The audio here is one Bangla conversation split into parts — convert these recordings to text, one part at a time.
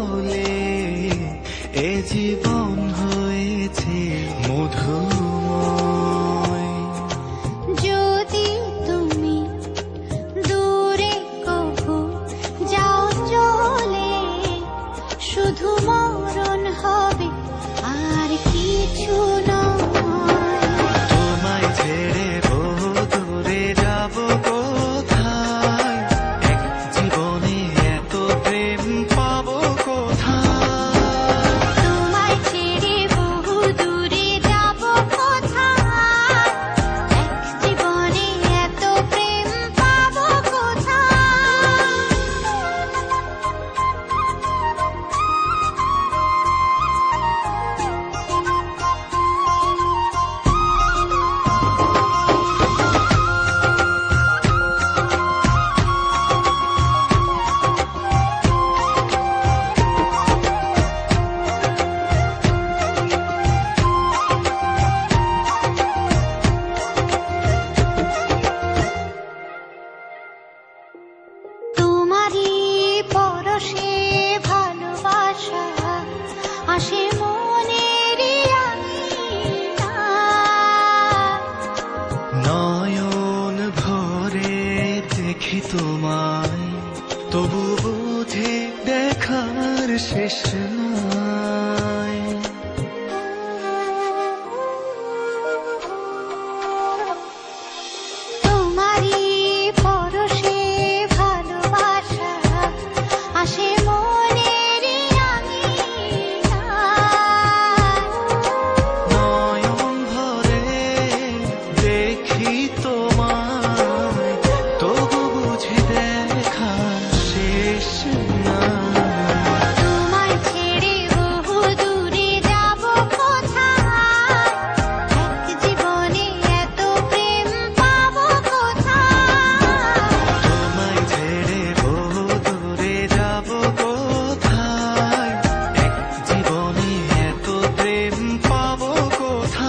বলে এ জীবন হয়েছে মধুময়। যদি তুমি দূরে কভু যাও চলে, শুধু মরণ হবে আর কিছু নয়। তোমায় ছেড়ে বহু দূরে যাব কোথায়, এক জীবনে এত প্রেম পাবো কোথায়। তোমায় ছেড়ে বহু দূরে যাব কোথায়, এক জীবনে এত প্রেম পাবো কোথায়। তোমারই পরশে ভালোবাসা আসে মনের নয়ন ভরে দেখি তোমায়, তবু বুঝে দেখার শেষ নাই। তোমারই পরশে ভালোবাসা আসে মনের নয়ন ভরে দেখি তোমায়, তবু বুঝে দেখার শেষ নাই। তোমায় ছেড়ে বহু দূরে যাব কোথায়, এক জীবনে এত প্রেম পাবো কোথায়। তোমায় ছেড়ে বহু দূরে যাব কোথায়, এক জীবনে এত প্রেম পাবো কোথায়।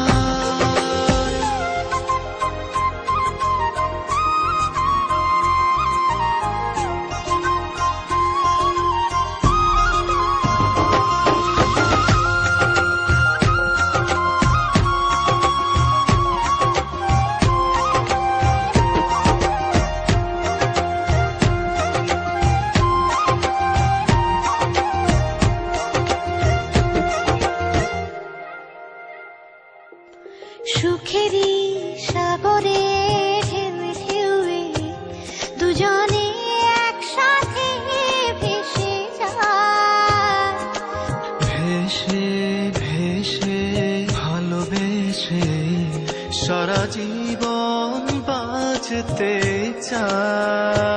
সুখেরই সাগরে ঢেউয়ে ঢেউয়ে দুজনে একসাথে ভেসে যায়। ভেসে ভেসে ভালোবেসে সারা জীবন বাঁচতে চাই।